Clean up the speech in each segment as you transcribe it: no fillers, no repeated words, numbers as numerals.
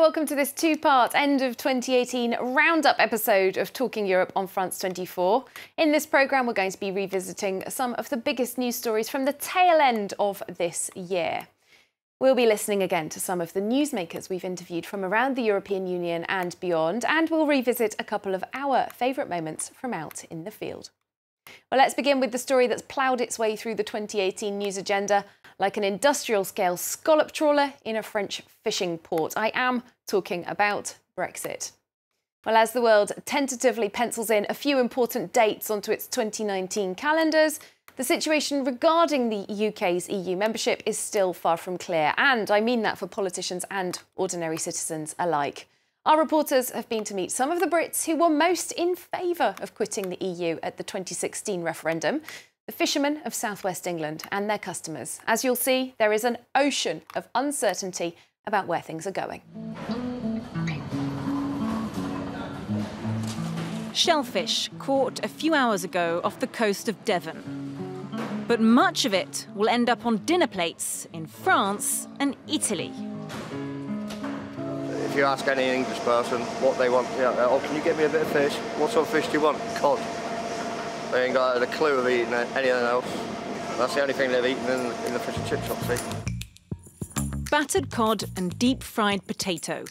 welcome to this two-part end of 2018 roundup episode of Talking Europe on France 24. In this programme, we're going to be revisiting some of the biggest news stories from the tail end of this year. We'll be listening again to some of the newsmakers we've interviewed from around the European Union and beyond, and we'll revisit a couple of our favourite moments from out in the field. Well, let's begin with the story that's ploughed its way through the 2018 news agenda like an industrial-scale scallop trawler in a French fishing port. I am talking about Brexit. Well, as the world tentatively pencils in a few important dates onto its 2019 calendars, the situation regarding the UK's EU membership is still far from clear, and I mean that for politicians and ordinary citizens alike. Our reporters have been to meet some of the Brits who were most in favour of quitting the EU at the 2016 referendum, the fishermen of southwest England and their customers. As you'll see, there is an ocean of uncertainty about where things are going. Shellfish caught a few hours ago off the coast of Devon. But much of it will end up on dinner plates in France and Italy. If you ask any English person what they want, oh, can you get me a bit of fish? What sort of fish do you want? Cod. They ain't got a clue of eating anything else. That's the only thing they've eaten in the fish and chip shop, see? Battered cod and deep-fried potato.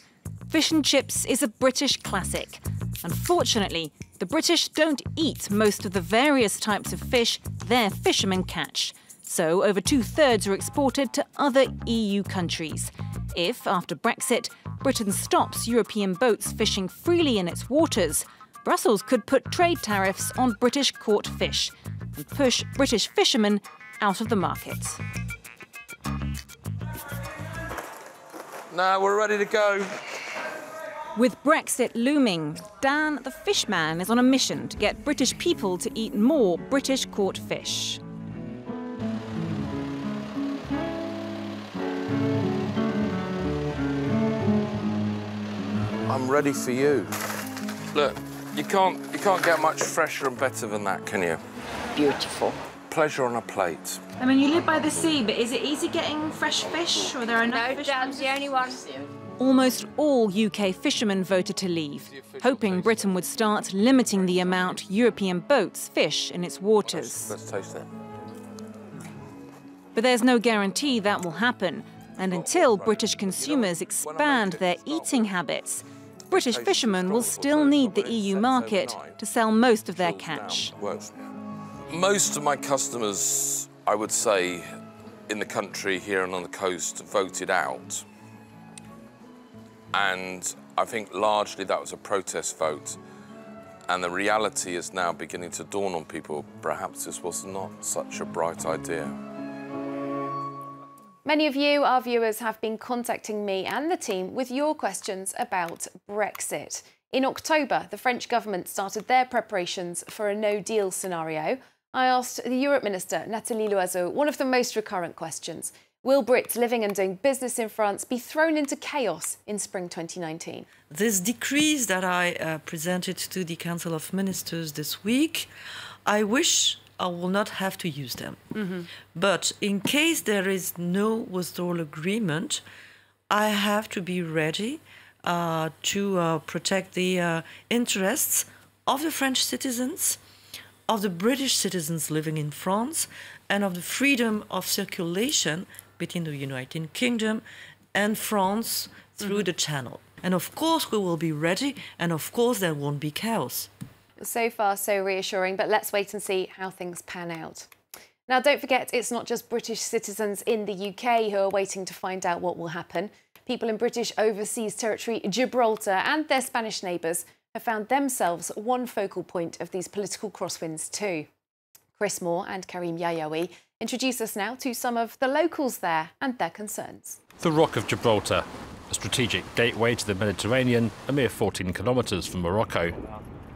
Fish and chips is a British classic. Unfortunately, the British don't eat most of the various types of fish their fishermen catch. So over 2/3 are exported to other EU countries. If, after Brexit, Britain stops European boats fishing freely in its waters, Brussels could put trade tariffs on British caught fish and push British fishermen out of the market. Now we're ready to go. With Brexit looming, Dan the fishman is on a mission to get British people to eat more British caught fish. I'm ready for you. Look, you can't get much fresher and better than that, can you? Beautiful. Pleasure on a plate. I mean, you live by the sea, but is it easy getting fresh fish, or are there enough fish? No, Dan's the only one. Almost all UK fishermen voted to leave, hoping Britain would start limiting the amount European boats fish in its waters. Let's taste it. But there's no guarantee that will happen, and until British consumers expand their eating habits, British fishermen will still need the EU market to sell most of their catch. Most of my customers, I would say, in the country here and on the coast, voted out. And I think largely that was a protest vote. And the reality is now beginning to dawn on people, perhaps this was not such a bright idea. Many of you, our viewers, have been contacting me and the team with your questions about Brexit. In October, the French government started their preparations for a no-deal scenario. I asked the Europe Minister, Nathalie Loiseau, one of the most recurrent questions. Will Brits living and doing business in France be thrown into chaos in spring 2019? This decrees that I presented to the Council of Ministers this week, I wish I will not have to use them. But in case there is no withdrawal agreement, I have to be ready to protect the interests of the French citizens, of the British citizens living in France, and of the freedom of circulation between the United Kingdom and France through the Channel. And of course we will be ready, and of course there won't be chaos. So far, so reassuring, but let's wait and see how things pan out. Now, don't forget, it's not just British citizens in the UK who are waiting to find out what will happen. People in British overseas territory, Gibraltar, and their Spanish neighbours have found themselves one focal point of these political crosswinds too. Chris Moore and Karim Yayaoui introduce us now to some of the locals there and their concerns. The Rock of Gibraltar, a strategic gateway to the Mediterranean, a mere 14 kilometres from Morocco.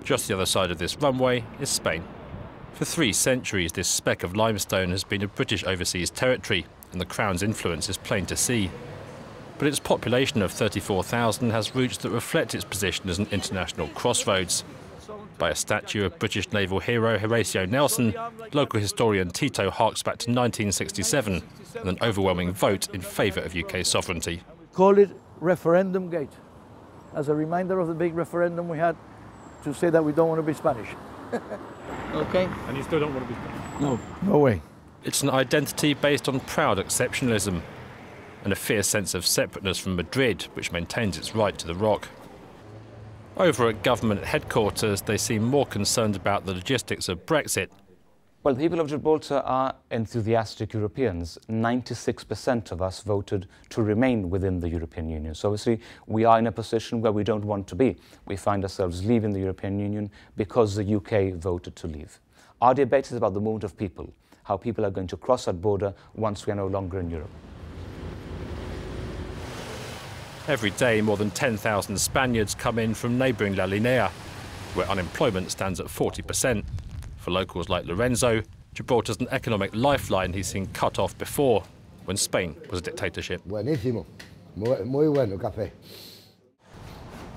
Just the other side of this runway is Spain. For 3 centuries, this speck of limestone has been a British overseas territory, and the Crown's influence is plain to see. But its population of 34,000 has roots that reflect its position as an international crossroads. By a statue of British naval hero Horatio Nelson, local historian Tito harks back to 1967 and an overwhelming vote in favour of UK sovereignty. Call it referendum gate. as a reminder of the big referendum we had to say that we don't want to be Spanish. Okay. And you still don't want to be Spanish? No. No way. It's an identity based on proud exceptionalism and a fierce sense of separateness from Madrid, which maintains its right to the rock. Over at government headquarters, they seem more concerned about the logistics of Brexit. Well, the people of Gibraltar are enthusiastic Europeans. 96% of us voted to remain within the European Union. So obviously, we are in a position where we don't want to be. We find ourselves leaving the European Union because the UK voted to leave. Our debate is about the movement of people, how people are going to cross that border once we are no longer in Europe. Every day, more than 10,000 Spaniards come in from neighbouring La Linea, where unemployment stands at 40%. For locals like Lorenzo, Gibraltar's an economic lifeline he's seen cut off before, when Spain was a dictatorship. Buenísimo. Muy bueno, café.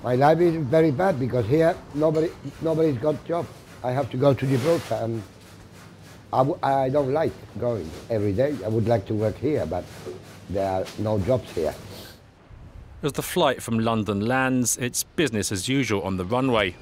My life is very bad because here nobody's got job. I have to go to Gibraltar and I don't like going every day. I would like to work here, but there are no jobs here. As the flight from London lands, it's business as usual on the runway.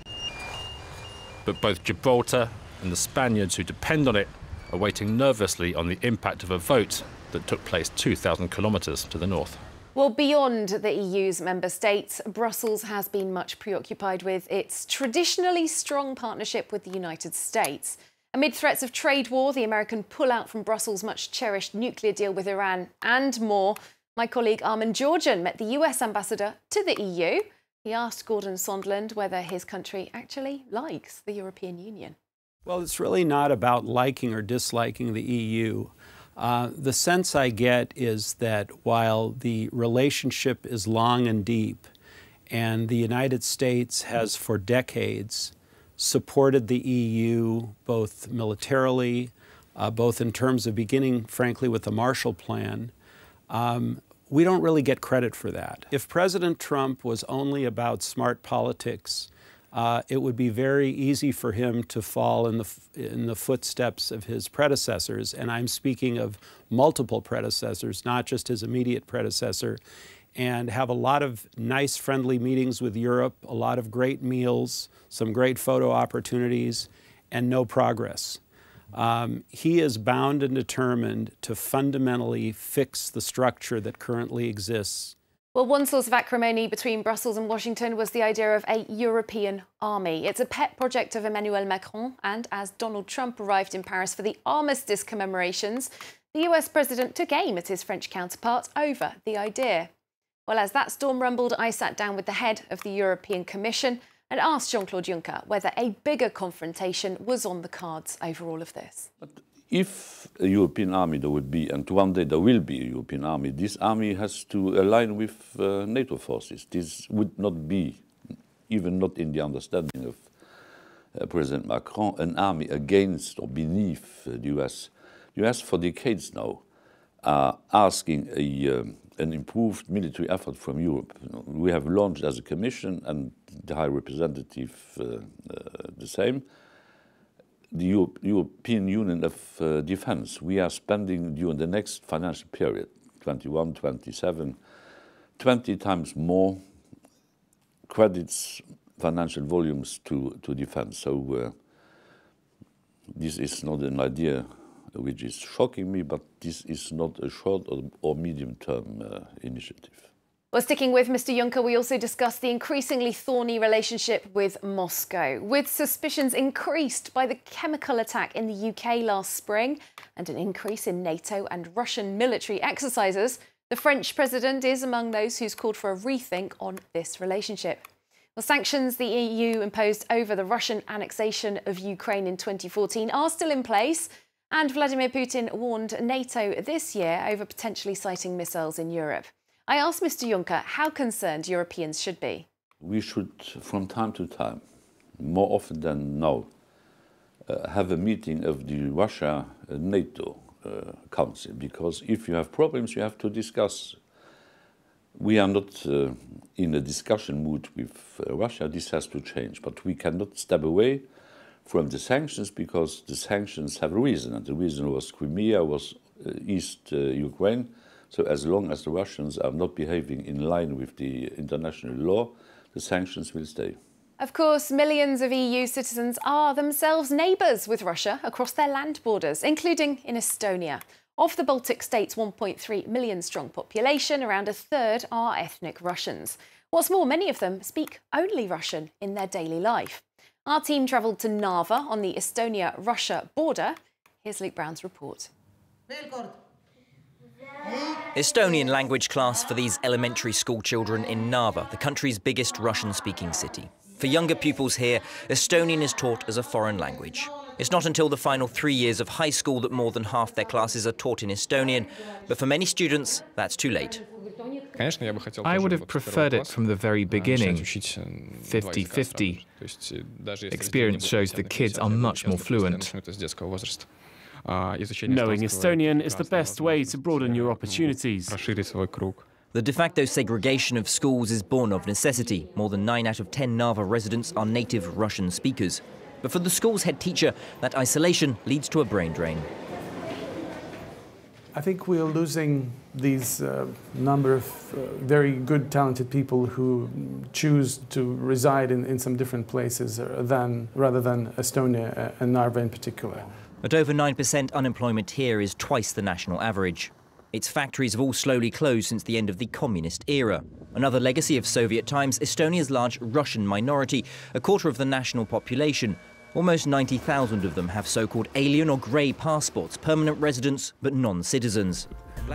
But both Gibraltar and the Spaniards who depend on it are waiting nervously on the impact of a vote that took place 2,000 kilometres to the north. Well, beyond the EU's member states, Brussels has been much preoccupied with its traditionally strong partnership with the United States. Amid threats of trade war, the American pullout from Brussels' much-cherished nuclear deal with Iran and more, my colleague Armin Georgian met the US ambassador to the EU. He asked Gordon Sondland whether his country actually likes the European Union. Well, it's really not about liking or disliking the EU. The sense I get is that while the relationship is long and deep, and the United States has for decades supported the EU both militarily, both in terms of beginning, frankly, with the Marshall Plan, we don't really get credit for that. If President Trump was only about smart politics, it would be very easy for him to fall in the footsteps of his predecessors, and I'm speaking of multiple predecessors, not just his immediate predecessor, and have a lot of nice, friendly meetings with Europe, a lot of great meals, some great photo opportunities, and no progress. He is bound and determined to fundamentally fix the structure that currently exists. Well, one source of acrimony between Brussels and Washington was the idea of a European army. It's a pet project of Emmanuel Macron, and as Donald Trump arrived in Paris for the armistice commemorations, the US president took aim at his French counterpart over the idea. Well, as that storm rumbled, I sat down with the head of the European Commission and asked Jean-Claude Juncker whether a bigger confrontation was on the cards over all of this. But if a European army there would be, and one day there will be a European army, this army has to align with NATO forces. This would not be, even not in the understanding of President Macron, an army against or beneath the US. The US for decades now are asking an improved military effort from Europe. We have launched as a Commission, and the High Representative the same, the European Union of Defence. We are spending during the next financial period, 21, 27, 20 times more credits, financial volumes to defence. So this is not an idea which is shocking me, but this is not a short or medium-term initiative. Well, sticking with Mr. Juncker, we also discussed the increasingly thorny relationship with Moscow, with suspicions increased by the chemical attack in the UK last spring and an increase in NATO and Russian military exercises. The French president is among those who's called for a rethink on this relationship. Well, sanctions the EU imposed over the Russian annexation of Ukraine in 2014 are still in place, and Vladimir Putin warned NATO this year over potentially sighting missiles in Europe. I asked Mr. Juncker how concerned Europeans should be. We should, from time to time, more often than now, have a meeting of the Russia-NATO Council, because if you have problems, you have to discuss. We are not in a discussion mood with Russia. This has to change, but we cannot step away from the sanctions, because the sanctions have a reason, and the reason was Crimea, was East Ukraine. So as long as the Russians are not behaving in line with the international law, the sanctions will stay. Of course, millions of EU citizens are themselves neighbours with Russia across their land borders, including in Estonia. Of the Baltic states' 1.3 million strong population, around a third are ethnic Russians. What's more, many of them speak only Russian in their daily life. Our team travelled to Narva on the Estonia-Russia border. Here's Luke Brown's report. Estonian language class for these elementary school children in Narva, the country's biggest Russian-speaking city. For younger pupils here, Estonian is taught as a foreign language. It's not until the final 3 years of high school that more than half their classes are taught in Estonian, but for many students, that's too late. I would have preferred it from the very beginning, 50-50. Experience shows the kids are much more fluent. Knowing Estonian is the best way to broaden your opportunities. The de facto segregation of schools is born of necessity. More than 9 out of 10 Narva residents are native Russian speakers. But for the school's head teacher, that isolation leads to a brain drain. I think we're losing these number of very good, talented people who choose to reside in some different places rather than Estonia and Narva in particular. At over 9%, unemployment here is twice the national average. Its factories have all slowly closed since the end of the communist era. Another legacy of Soviet times, Estonia's large Russian minority, a quarter of the national population. Almost 90,000 of them have so-called alien or grey passports, permanent residents but non-citizens.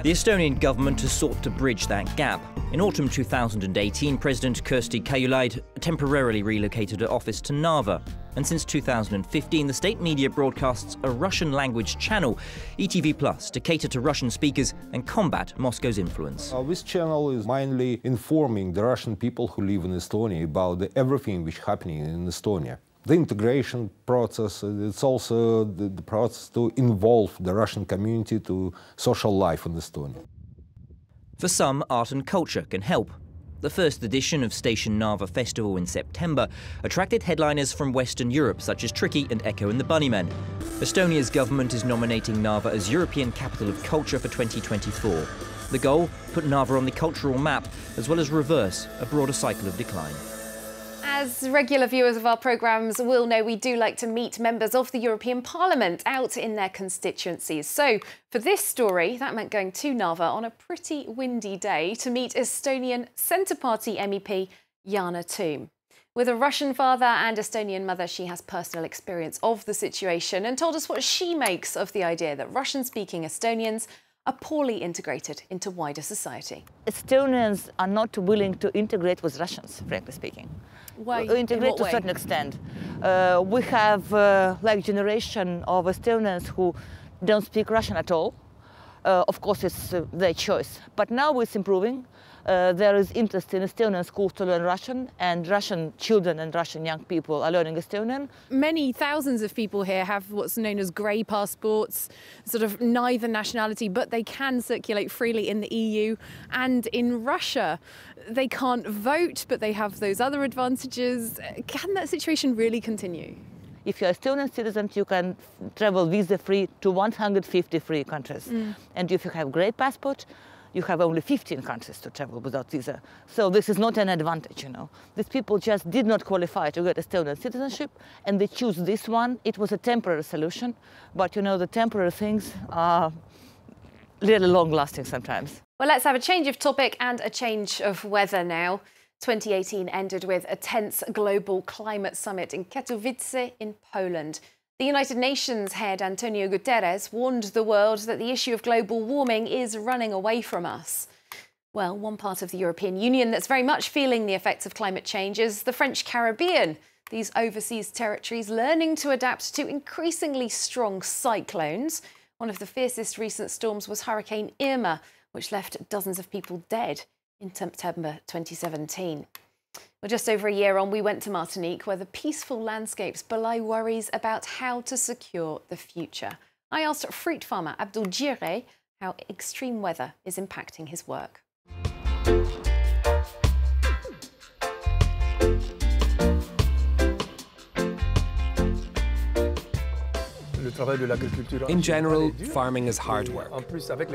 The Estonian government has sought to bridge that gap. In autumn 2018, President Kersti Kaljulaid temporarily relocated her office to Narva. And since 2015, the state media broadcasts a Russian-language channel, ETV+, to cater to Russian speakers and combat Moscow's influence. This channel is mainly informing the Russian people who live in Estonia about everything which is happening in Estonia. The integration process, it's also the process to involve the Russian community to social life in Estonia. For some, art and culture can help. The first edition of Station Narva Festival in September attracted headliners from Western Europe, such as Tricky and Echo and the Bunnymen. Estonia's government is nominating Narva as European Capital of Culture for 2024. The goal? Put Narva on the cultural map, as well as reverse a broader cycle of decline. As regular viewers of our programmes will know, we do like to meet members of the European Parliament out in their constituencies. So, for this story, that meant going to Narva on a pretty windy day to meet Estonian Centre Party MEP Yana Toom. With a Russian father and Estonian mother, she has personal experience of the situation and told us what she makes of the idea that Russian-speaking Estonians are poorly integrated into wider society. Estonians are not willing to integrate with Russians, frankly speaking. Why? Integrate to a certain extent. We have like generation of Estonians who don't speak Russian at all. Of course, it's their choice. But now it's improving. There is interest in Estonian schools to learn Russian, and Russian children and Russian young people are learning Estonian. Many thousands of people here have what's known as grey passports, sort of neither nationality, but they can circulate freely in the EU. And in Russia, they can't vote, but they have those other advantages. Can that situation really continue? If you're Estonian citizen, you can travel visa-free to 150 free countries. And if you have grey passport, you have only 15 countries to travel without visa. So this is not an advantage, you know. These people just did not qualify to get Estonian citizenship, and they choose this one. It was a temporary solution, but you know, the temporary things are really long-lasting sometimes. Well, let's have a change of topic and a change of weather now. 2018 ended with a tense global climate summit in Katowice in Poland. The United Nations head Antonio Guterres warned the world that the issue of global warming is running away from us. Well, one part of the European Union that's very much feeling the effects of climate change is the French Caribbean. These overseas territories learning to adapt to increasingly strong cyclones. One of the fiercest recent storms was Hurricane Irma, which left dozens of people dead in September 2017. Well, just over a year on, we went to Martinique, where the peaceful landscapes belie worries about how to secure the future. I asked fruit farmer Abdul Jire how extreme weather is impacting his work. In general, farming is hard work.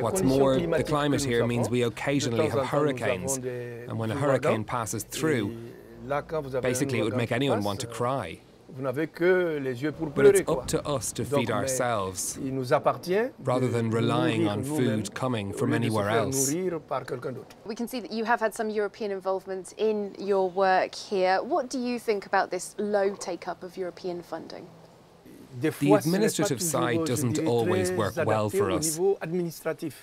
What's more, the climate here means we occasionally have hurricanes, and when a hurricane passes through, Basically, it would make anyone want to cry. But it's up to us to feed ourselves, rather than relying on food coming from anywhere else. We can see that you have had some European involvement in your work here. What do you think about this low take-up of European funding? The administrative side doesn't always work well for us.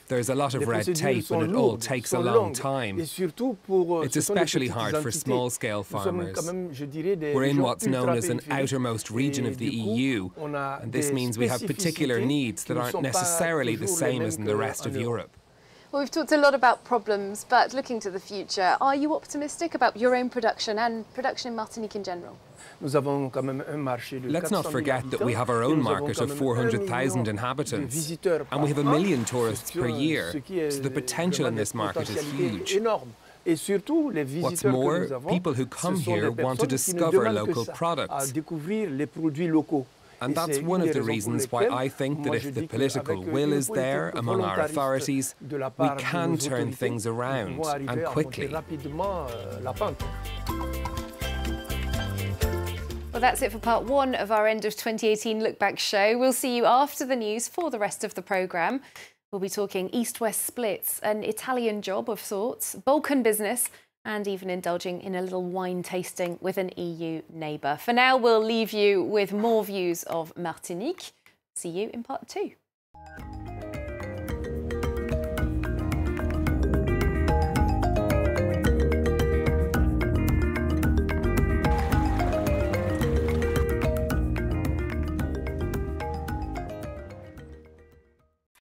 There's a lot of red tape and it all takes a long time. It's especially hard for small-scale farmers. We're in what's known as an outermost region of the EU, and this means we have particular needs that aren't necessarily the same as in the rest of Europe. Well, we've talked a lot about problems, but looking to the future, are you optimistic about your own production and production in Martinique in general? Let's not forget that we have our own market of 400,000 inhabitants, and we have 1 million tourists per year, so the potential in this market is huge. What's more, people who come here want to discover local products. And that's one of the reasons why I think that if the political will is there among our authorities, we can turn things around, and quickly. Well, that's it for part 1 of our End of 2018 Look Back show. We'll see you after the news for the rest of the programme. We'll be talking East-West splits, an Italian job of sorts, Balkan business, and even indulging in a little wine tasting with an EU neighbour. For now, we'll leave you with more views of Martinique. See you in part 2.